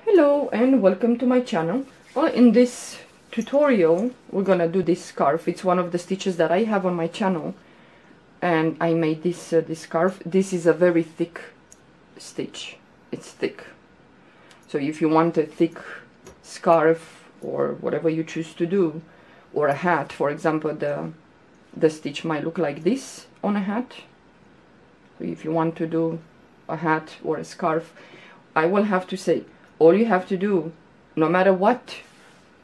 Hello and welcome to my channel. Well, in this tutorial we're gonna do this scarf. It's one of the stitches that I have on my channel, and I made this scarf. This is a very thick stitch. It's thick, so if you want a thick scarf or whatever you choose to do, or a hat, for example, the stitch might look like this on a hat. So if you want to do a hat or a scarf, I will have to say, all you have to do, no matter what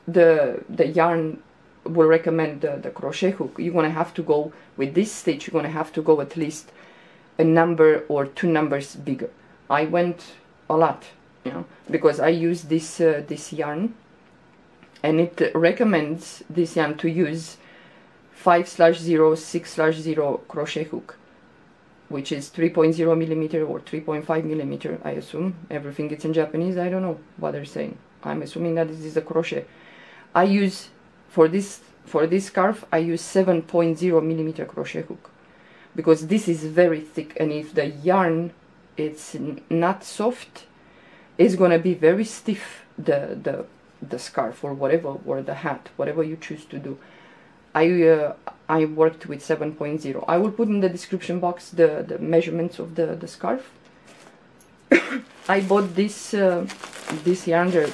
the yarn will recommend, the crochet hook, you're going to have to go with this stitch, you're going to have to go at least a number or 2 numbers bigger. I went a lot, you know, because I use this this yarn, and it recommends this yarn to use 5/0 6/0 crochet hook, which is 3.0 millimeter or 3.5 millimeter, I assume. Everything is in Japanese, I don't know what they're saying. I'm assuming that this is a crochet. I use, for this scarf, I use 7.0 millimeter crochet hook, because this is very thick, and if the yarn it's not soft, it's gonna be very stiff, the scarf or whatever, or the hat, whatever you choose to do. I worked with 7.0. I will put in the description box the measurements of the scarf. I bought this this yarn there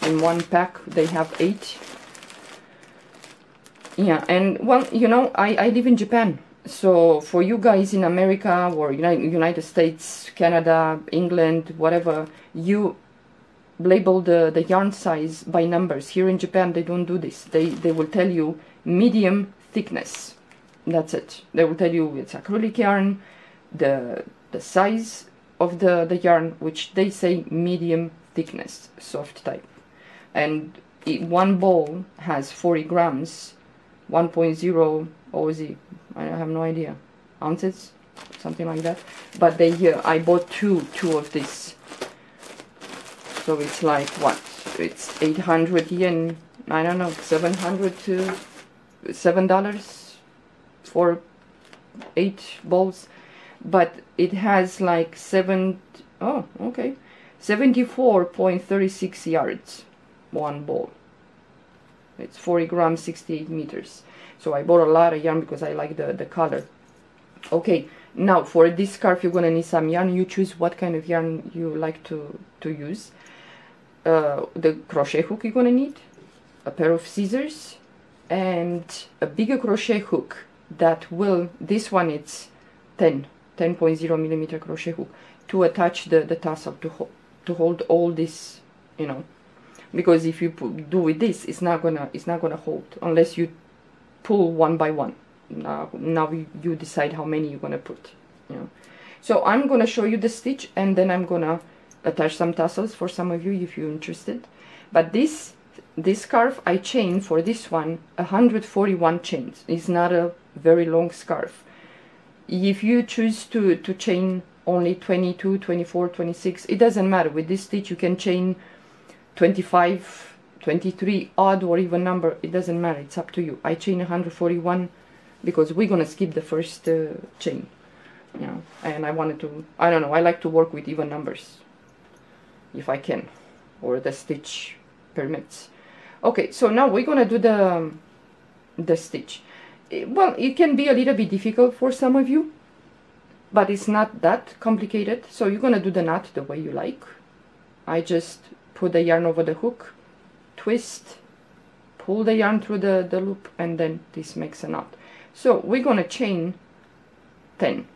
in one pack. They have 8. Yeah, and well, you know, I live in Japan, so for you guys in America or United States, Canada, England, whatever, you label the yarn size by numbers. Here in Japan they don't do this. They will tell you medium thickness. That's it. They will tell you it's acrylic yarn, the size of the yarn, which they say medium thickness, soft type, and one ball has 40 grams, 1.0 OZ, I have no idea, ounces, something like that. But I bought two of this, so it's like what? It's 800 yen. I don't know, $700 to $7 for 8 balls, but it has like 74.36 yards one ball. It's 40 grams, 68 meters. So I bought a lot of yarn because I like the color. Okay, now for this scarf you're gonna need some yarn. You choose what kind of yarn you like to use. The crochet hook you're gonna need, a pair of scissors, and a bigger crochet hook that will, this one it's 10.0 millimeter crochet hook, to attach the tassel, to hold all this, you know, because if you do with this, it's not gonna hold unless you pull one by one. Now you decide how many you're gonna put, you know. So I'm gonna show you the stitch, and then I'm gonna attach some tassels for some of you if you're interested. But this scarf I chain for this one 141 chains. It's not a very long scarf. If you choose to chain only 22, 24, 26, it doesn't matter. With this stitch you can chain 25, 23, odd or even number, it doesn't matter, it's up to you. I chain 141 because we're gonna skip the first chain, you know, and I wanted to, I don't know, I like to work with even numbers if I can, or the stitch permits. Okay, so now we're gonna do the stitch. Well, it can be a little bit difficult for some of you, but it's not that complicated. So you're gonna do the knot the way you like. I just put the yarn over the hook, twist, pull the yarn through the loop, and then this makes a knot. So we're gonna chain 10.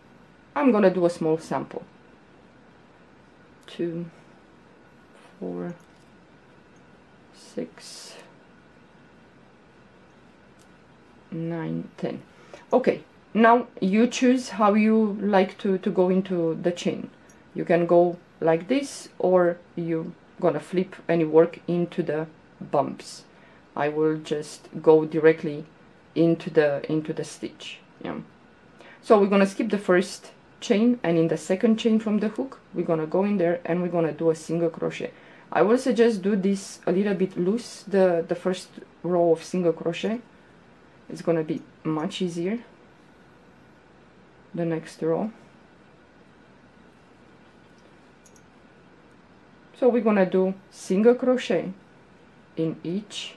I'm gonna do a small sample. 2, 4, 6, 9, 10. Okay, now you choose how you like to go into the chain. You can go like this, or you gonna flip and work into the bumps. I will just go directly into the stitch. Yeah. So we're gonna skip the first chain, and in the second chain from the hook we're gonna go in there and we're gonna do a single crochet. I will suggest do this a little bit loose, the first row of single crochet. It's gonna be much easier the next row. So we're gonna do single crochet in each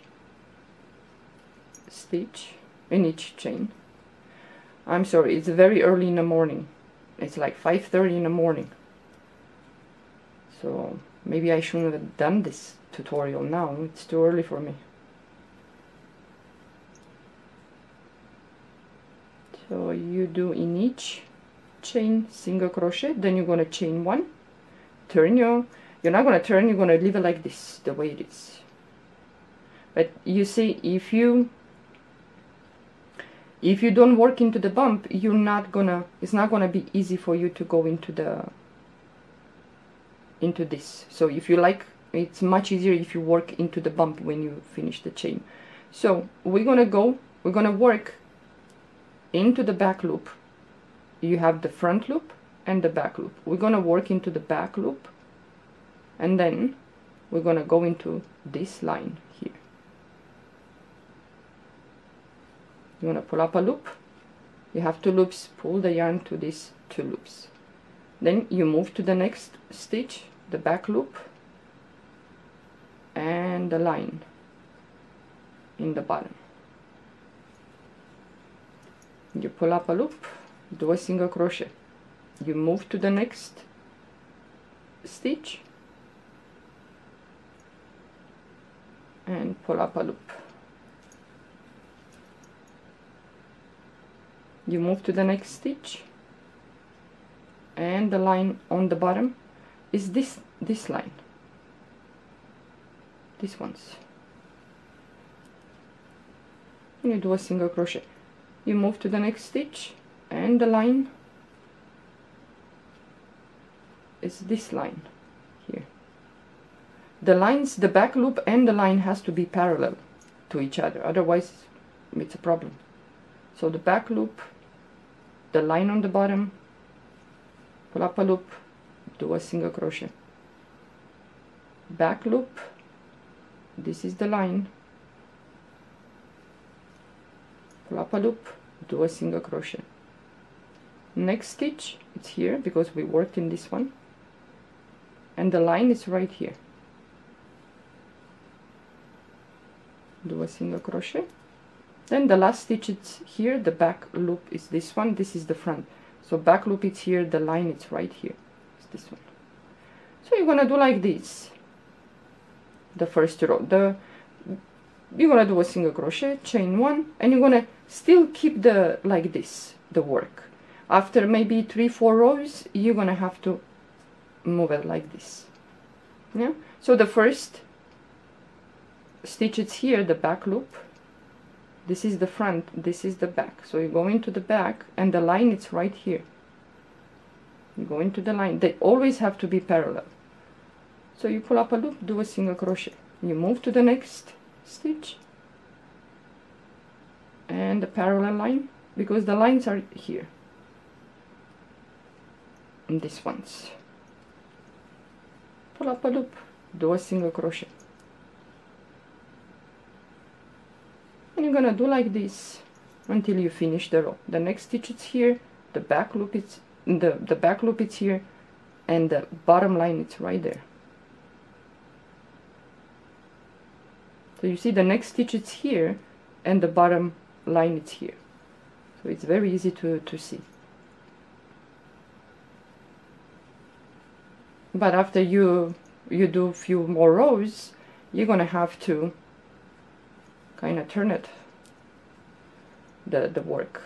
stitch, in each chain. I'm sorry, it's very early in the morning. It's like 5:30 in the morning. So maybe I shouldn't have done this tutorial now. It's too early for me. So you do in each chain single crochet, then you're gonna chain one, turn you're not gonna turn, you're gonna leave it like this, the way it is. But you see, if you don't work into the bump, it's not gonna be easy for you to go into this. So if you like, it's much easier if you work into the bump when you finish the chain. So we're gonna work into the back loop. You have the front loop and the back loop. We're gonna work into the back loop, and then we're gonna go into this line here. You want to pull up a loop, you have 2 loops, pull the yarn to these 2 loops, then you move to the next stitch, the back loop and the line in the bottom. You pull up a loop, do a single crochet, you move to the next stitch and pull up a loop. You move to the next stitch, and the line on the bottom is this line, this one's, and you do a single crochet. You move to the next stitch, and the line is this line here. The lines, the back loop and the line has to be parallel to each other, otherwise it's a problem. So the back loop, the line on the bottom, pull up a loop, do a single crochet. Back loop, this is the line, pull up a loop, do a single crochet. Next stitch, it's here because we worked in this one, and the line is right here. Do a single crochet. Then the last stitch is here, the back loop is this one, this is the front. So back loop is here, the line is right here. It's this one. So you're gonna do like this. The first row. You're gonna do a single crochet, chain one, and you're gonna still keep like this, the work. After maybe 3-4 rows, you're gonna have to move it like this. Yeah. So the first stitch is here, the back loop. This is the front, this is the back. So you go into the back, and the line is right here. You go into the line. They always have to be parallel. So you pull up a loop, do a single crochet. You move to the next stitch, and the parallel line, because the lines are here. And this one's. Pull up a loop, do a single crochet. And you're gonna do like this until you finish the row. The next stitch is here, the back loop is the back loop is here, and the bottom line is right there. So you see the next stitch is here, and the bottom line is here. So it's very easy to see. But after you do a few more rows, you're gonna have to kind of turn it, the work.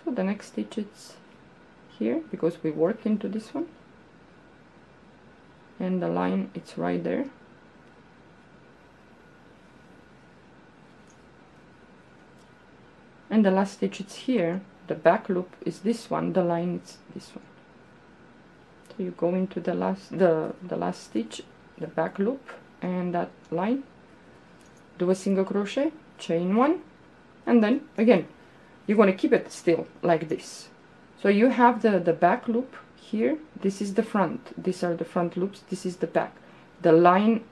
So the next stitch is here, because we work into this one, and the line it's right there. And the last stitch is here, the back loop is this one, the line is this one. So you go into the last stitch, the back loop and that line, do a single crochet, chain one, and then again you're going to keep it still like this. So you have the back loop here, this is the front, these are the front loops, this is the back, the line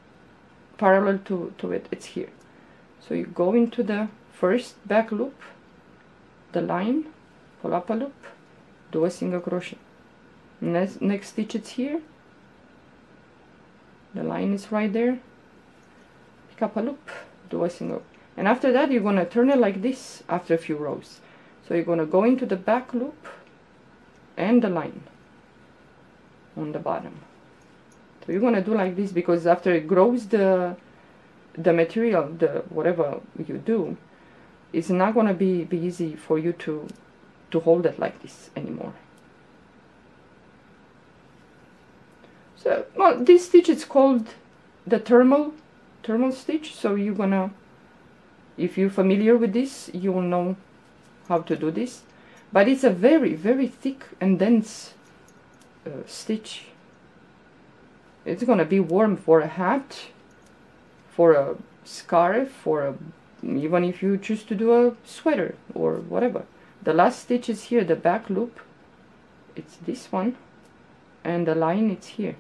parallel to it, it's here. So you go into the first back loop, the line, pull up a loop, do a single crochet. Next stitch it's here, the line is right there, pick up a loop, do a single, and after that you're gonna turn it like this after a few rows. So you're gonna go into the back loop and the line on the bottom. So you're gonna do like this, because after it grows the material, the whatever you do, it's not gonna be easy for you to hold it like this anymore. So, well, this stitch is called the thermal stitch. So you're gonna, if you're familiar with this, you will know how to do this. But it's a very, very thick and dense stitch. It's gonna be warm for a hat, for a scarf, for a, even if you choose to do a sweater or whatever. The last stitch is here, the back loop, it's this one, and the line it's here.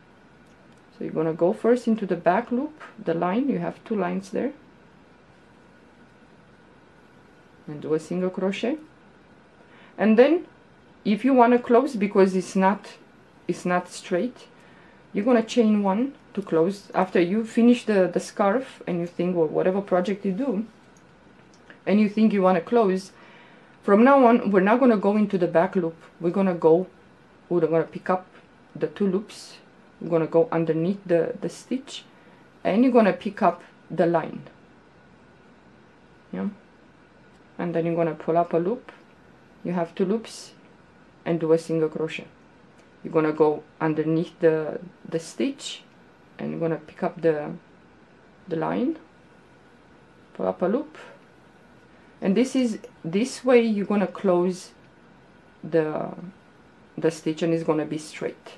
So you're gonna go first into the back loop, the line, you have 2 lines there, and do a single crochet. And then if you want to close, because it's not straight, you're gonna chain 1 to close. After you finish the scarf and you think, or whatever project you do, and you think you want to close, from now on we're not gonna go into the back loop. We're gonna pick up the 2 loops, we're gonna go underneath the stitch, and you're gonna pick up the line, yeah, and then you're gonna pull up a loop, you have 2 loops, and do a single crochet. You're gonna go underneath the stitch, and you're gonna pick up the line, pull up a loop, and this way you're gonna close the stitch, and it's gonna be straight.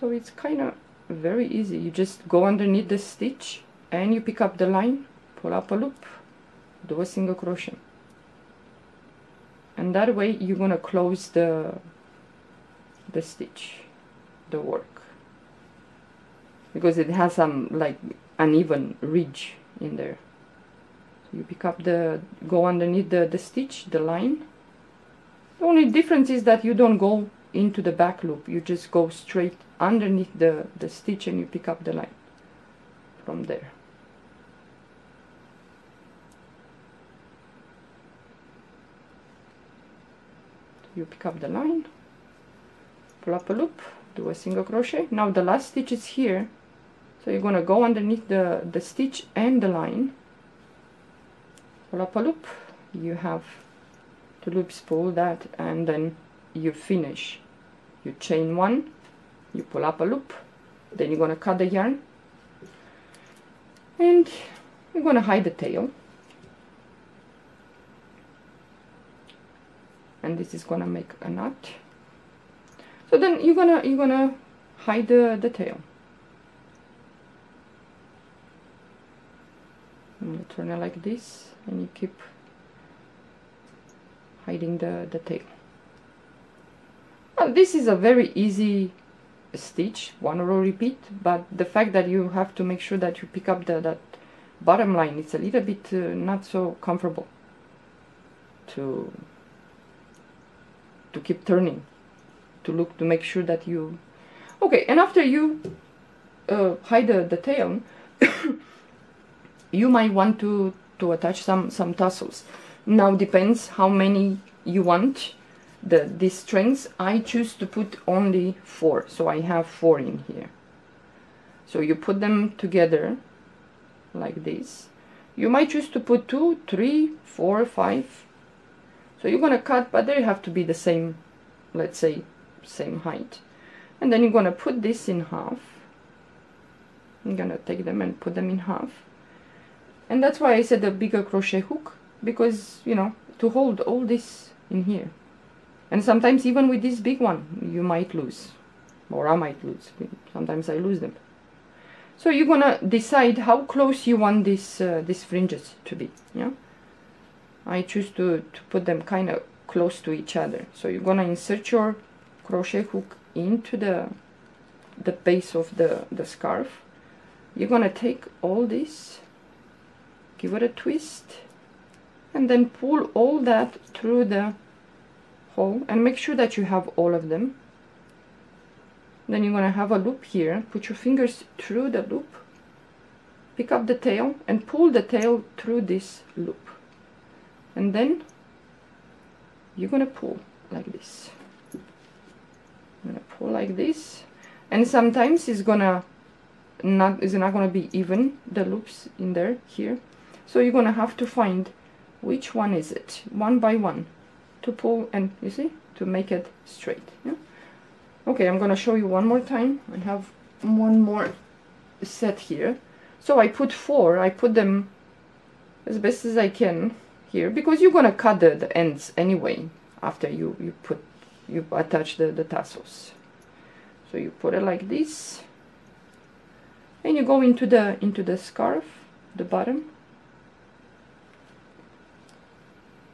So it's kind of very easy. You just go underneath the stitch and you pick up the line, pull up a loop, do a single crochet, and that way you're gonna close the stitch, the work, because it has some like uneven ridge in there. So you pick up go underneath the stitch, the line. The only difference is that you don't go into the back loop, you just go straight underneath the stitch and you pick up the line from there. You pick up the line, pull up a loop, do a single crochet. Now the last stitch is here, so you're gonna go underneath the stitch and the line, pull up a loop, you have 2 loops, pull that, and then you finish. You chain 1, you pull up a loop, then you're gonna cut the yarn, and you're gonna hide the tail, and this is gonna make a knot. So then you're gonna hide the tail. I'm gonna turn it like this, and you keep hiding the tail. Well, this is a very easy stitch, 1 row repeat, but the fact that you have to make sure that you pick up that bottom line, it's a little bit not so comfortable to keep turning, to make sure that you, okay. And after you hide the tail, you might want to attach some tassels. Now depends how many you want. These strings, I choose to put only 4, so I have 4 in here. So you put them together like this. You might choose to put 2, 3, 4, 5. So you're gonna cut, but they have to be the same, let's say same height, and then you're gonna put this in half. I'm gonna take them and put them in half, and that's why I said a bigger crochet hook, because you know, to hold all this in here. And sometimes even with this big one you might lose, or I might lose. Sometimes I lose them. So you're gonna decide how close you want these fringes to be. Yeah, I choose to put them kind of close to each other. So you're gonna insert your crochet hook into the base of the scarf. You're gonna take all this, give it a twist, and then pull all that through the hole, and make sure that you have all of them. Then you're gonna have a loop here. Put your fingers through the loop, pick up the tail and pull the tail through this loop, and then you're gonna pull like this. I'm gonna pull like this, and sometimes it's not gonna be even, the loops in there here, so you're gonna have to find which one is it, one by one, to pull, and you see, to make it straight. Yeah? Okay, I'm gonna show you one more time. I have one more set here. So I put 4, I put them as best as I can here, because you're gonna cut the ends anyway after you attach the tassels. So you put it like this, and you go into the scarf, the bottom.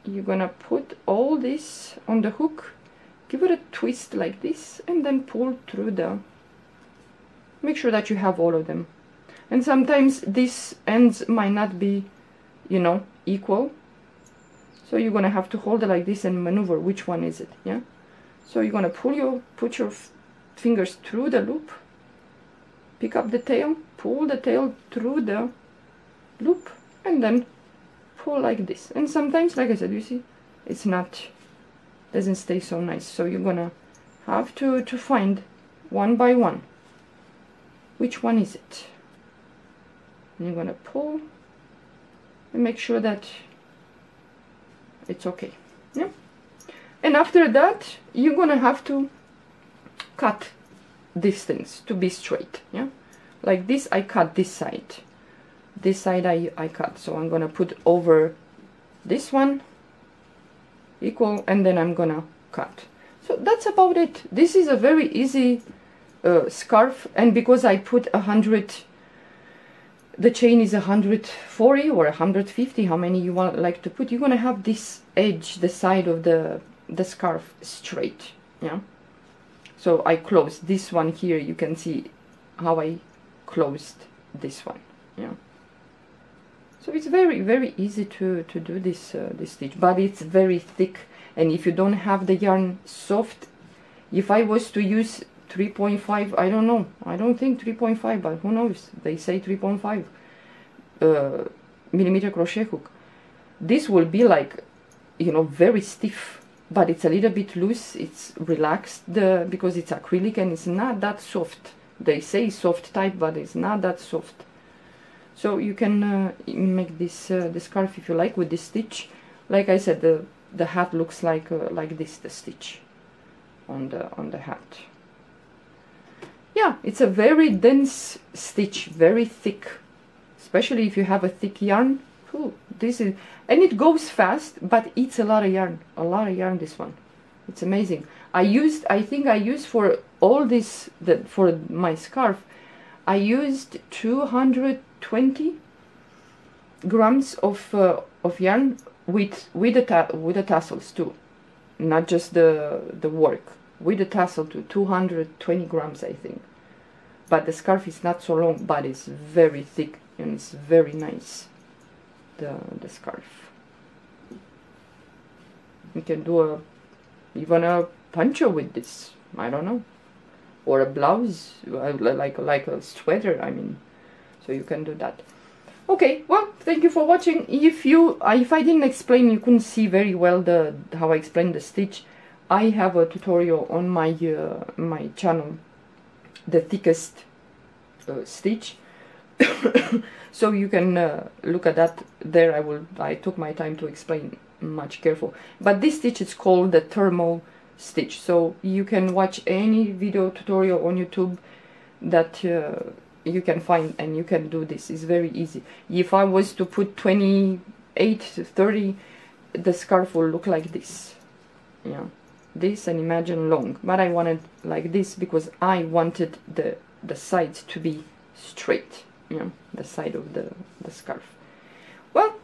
You're gonna put all this on the hook, give it a twist like this, and then pull through make sure that you have all of them. And sometimes these ends might not be, you know, equal, so you're gonna have to hold it like this and maneuver which one is it. Yeah, so you're gonna put your fingers through the loop, pick up the tail, pull the tail through the loop, and then pull like this. And sometimes, like I said, you see, it's not, doesn't stay so nice, so you're gonna have to find one by one which one is it, and you're gonna pull and make sure that it's okay. Yeah, and after that you're gonna have to cut these things to be straight. Yeah, like this. I cut this side, I cut, so I'm gonna put over this one equal, and then I'm gonna cut. So that's about it. This is a very easy scarf, and because I put 100, the chain is 140 or 150, how many you like to put, you're gonna have this edge, the side of the scarf straight. Yeah, so I closed this one here. You can see how I closed this one. Yeah, so it's very, very easy to do this stitch, but it's very thick, and if you don't have the yarn soft, if I was to use 3.5, I don't know, I don't think 3.5, but who knows, they say 3.5 millimeter crochet hook, this will be like, you know, very stiff, but it's a little bit loose, it's relaxed, because it's acrylic and it's not that soft. They say soft type, but it's not that soft. So you can make this the scarf if you like with this stitch. Like I said, the hat looks like this, the stitch on the hat. Yeah, it's a very dense stitch, very thick, especially if you have a thick yarn. Ooh, this is, and it goes fast, but it's a lot of yarn, this one. It's amazing. I think I used for all this, for my scarf, I used 220 grams of yarn with the tassels too, not just the work, with the tassel too. 220 grams, I think. But the scarf is not so long, but it's very thick and it's very nice. The scarf. You can do even a poncho with this. I don't know, or a blouse, like a sweater. I mean, so you can do that. Okay, well, thank you for watching. If I didn't explain, you couldn't see very well how I explained the stitch, I have a tutorial on my my channel, the thickest stitch. So you can look at that there. I took my time to explain much careful, but this stitch is called the thermal stitch, so you can watch any video tutorial on YouTube that you can find, and you can do this. It's very easy. If I was to put 28 to 30, the scarf will look like this. Yeah, this, and imagine long, but I wanted like this because I wanted the sides to be straight. Yeah, the side of the scarf. Well,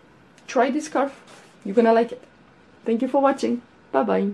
try this scarf, you're gonna like it. Thank you for watching. Bye bye.